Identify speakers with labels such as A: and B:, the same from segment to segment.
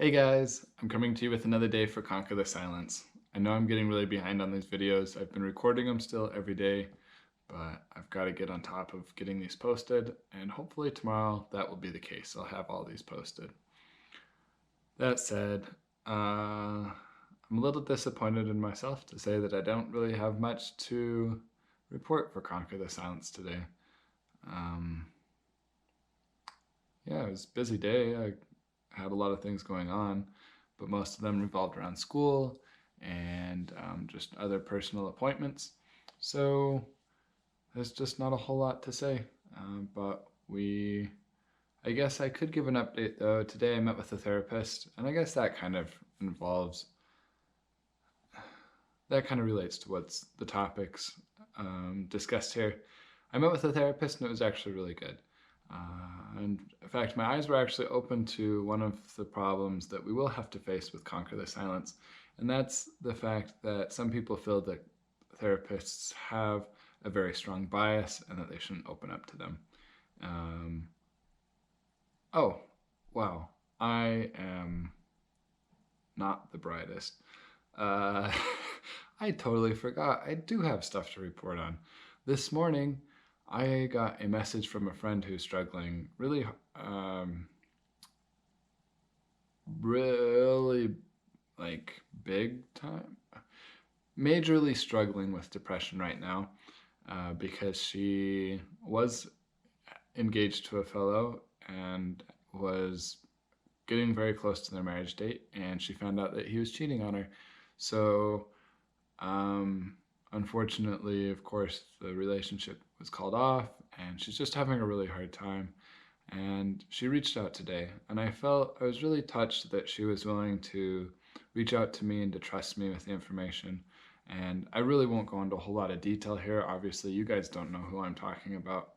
A: Hey guys, I'm coming to you with another day for Conquer the Silence. I know I'm getting really behind on these videos. I've been recording them still every day, but I've got to get on top of getting these posted, and hopefully tomorrow that will be the case. I'll have all these posted. That said, I'm a little disappointed in myself to say that I don't really have much to report for Conquer the Silence today. Um, yeah, it was a busy day. I had a lot of things going on, but most of them revolved around school and just other personal appointments. So there's just not a whole lot to say. But I guess I could give an update though. Today I met with a therapist, and I guess that kind of involves, that kind of relates to what's the topics discussed here. I met with a therapist, and it was actually really good. And in fact, my eyes were actually open to one of the problems that we will have to face with Conquer the Silence, and that's the fact that some people feel that therapists have a very strong bias and that they shouldn't open up to them. Um, oh, wow, I am not the brightest. Uh, I totally forgot. I do have stuff to report on. This morning, I got a message from a friend who's struggling really like big time, majorly struggling with depression right now because she was engaged to a fellow and was getting very close to their marriage date, and she found out that he was cheating on her. So, um, unfortunately, of course, the relationship was called off, and she's just having a really hard time. And she reached out today, and I was really touched that she was willing to reach out to me and to trust me with the information. And I really won't go into a whole lot of detail here. Obviously, you guys don't know who I'm talking about,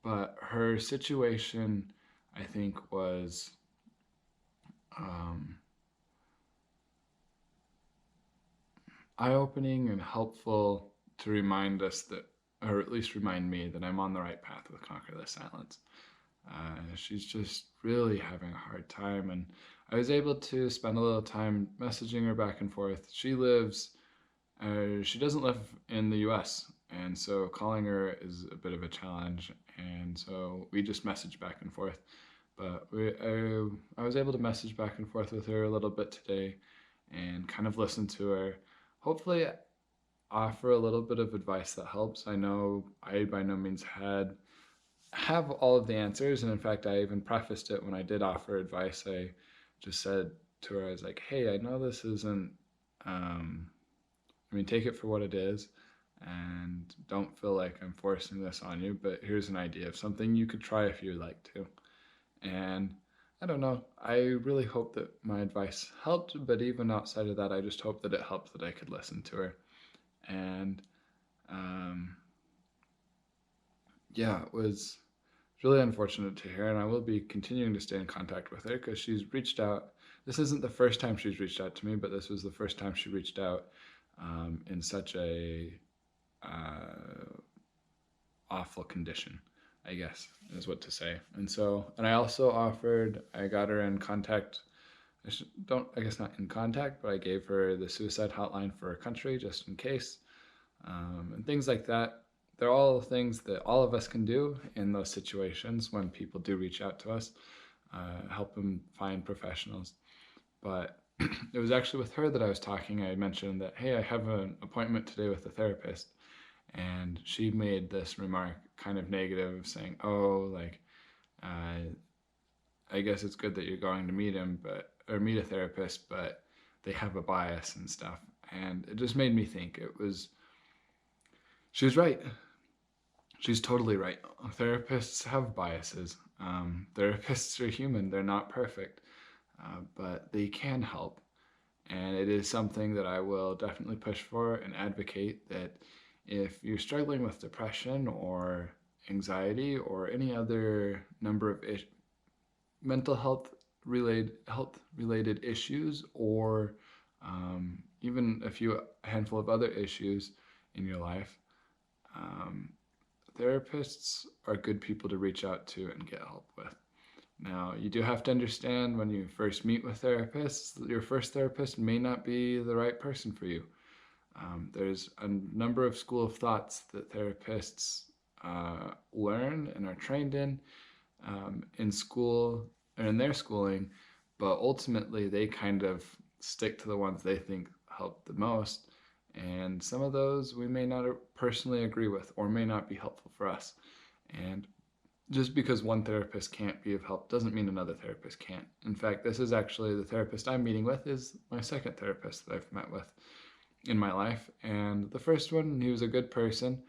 A: but her situation, I think, was um, eye-opening and helpful to remind us that, or at least remind me that I'm on the right path with Conquer the Silence. She's just really having a hard time, and I was able to spend a little time messaging her back and forth. She doesn't live in the US, and so calling her is a bit of a challenge, and so we just message back and forth. But I was able to message back and forth with her a little bit today and kind of listen to her. Hopefully, offer a little bit of advice that helps. I know I by no means have all of the answers, and in fact, I even prefaced it when I did offer advice. I just said to her, I was like, "Hey, I know this isn't. Um, I mean, take it for what it is, and don't feel like I'm forcing this on you. But here's an idea of something you could try if you'd like to." And I don't know. I really hope that my advice helped, but even outside of that, I just hope that it helped that I could listen to her. And um, yeah, it was really unfortunate to hear, and I will be continuing to stay in contact with her because she's reached out. This isn't the first time she's reached out to me, but this was the first time she reached out in such a uh, awful condition, I guess is what to say. And so, and I also offered, I got her in contact. I guess not in contact, but I gave her the suicide hotline for her country just in case, and things like that. They're all things that all of us can do in those situations when people do reach out to us, help them find professionals. But it was actually with her that I was talking. I mentioned that, hey, I have an appointment today with a therapist. And she made this remark kind of negative, saying, oh, like, uh, I guess it's good that you're going to meet him, or meet a therapist, but they have a bias and stuff. And it just made me think she was right. She's totally right. Therapists have biases. Therapists are human, they're not perfect, but they can help. And it is something that I will definitely push for and advocate that if you're struggling with depression or anxiety or any other number of mental health related issues, or even a handful of other issues in your life, um, therapists are good people to reach out to and get help with. Now, you do have to understand when you first meet with therapists, your first therapist may not be the right person for you. There's a number of school of thoughts that therapists learn and are trained in school or in their schooling, but ultimately they kind of stick to the ones they think help the most. And some of those we may not personally agree with or may not be helpful for us. And just because one therapist can't be of help doesn't mean another therapist can't. In fact, this is actually the therapist I'm meeting with is my second therapist that I've met with in my life. And the first one, he was a good person,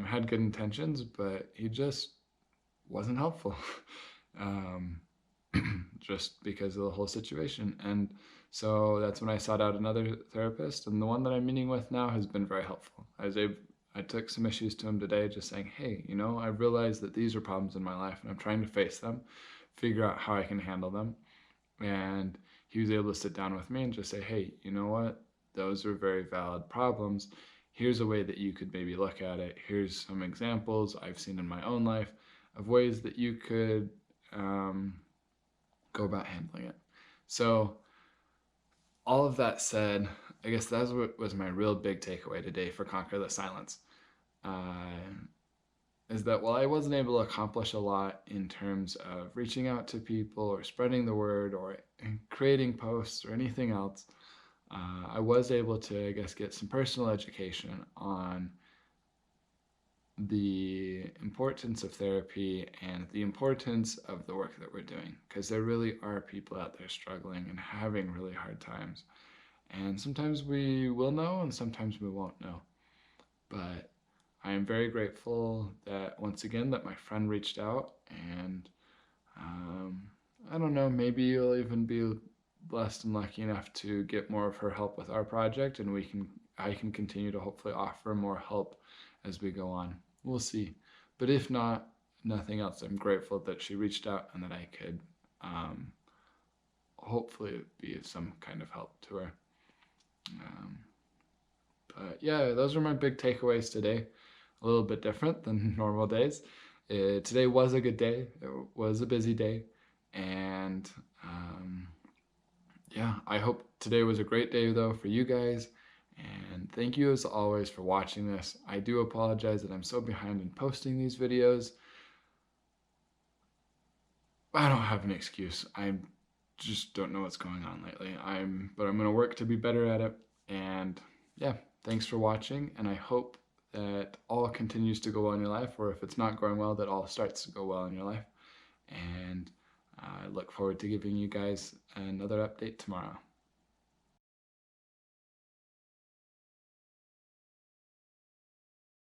A: had good intentions, but he just wasn't helpful. um, just because of the whole situation. And so that's when I sought out another therapist, and the one that I'm meeting with now has been very helpful. I took some issues to him today, just saying, hey, I realized that these are problems in my life, and I'm trying to face them, figure out how I can handle them. And he was able to sit down with me and just say, hey, you know what? Those are very valid problems. Here's a way that you could maybe look at it. Here's some examples I've seen in my own life of ways that you could go about handling it. So, all of that said, I guess that's what was my real big takeaway today for Conquer the Silence. Is that while I wasn't able to accomplish a lot in terms of reaching out to people or spreading the word or creating posts or anything else, I was able to, I guess, get some personal education on the importance of therapy and the importance of the work that we're doing, because there really are people out there struggling and having really hard times. And sometimes we will know and sometimes we won't know. But I am very grateful that once again that my friend reached out, and I don't know, maybe you'll even be blessed and lucky enough to get more of her help with our project, and I can continue to hopefully offer more help as we go on. We'll see. But if not, nothing else. I'm grateful that she reached out and that I could hopefully be of some kind of help to her. But yeah, those are my big takeaways today. A little bit different than normal days. Today was a good day. It was a busy day. And yeah, I hope today was a great day though for you guys. And thank you as always for watching this. I do apologize that I'm so behind in posting these videos. I don't have an excuse. I just don't know what's going on lately. But I'm gonna work to be better at it. And yeah, thanks for watching. And I hope that all continues to go well in your life, or if it's not going well, that all starts to go well in your life. And I look forward to giving you guys another update tomorrow.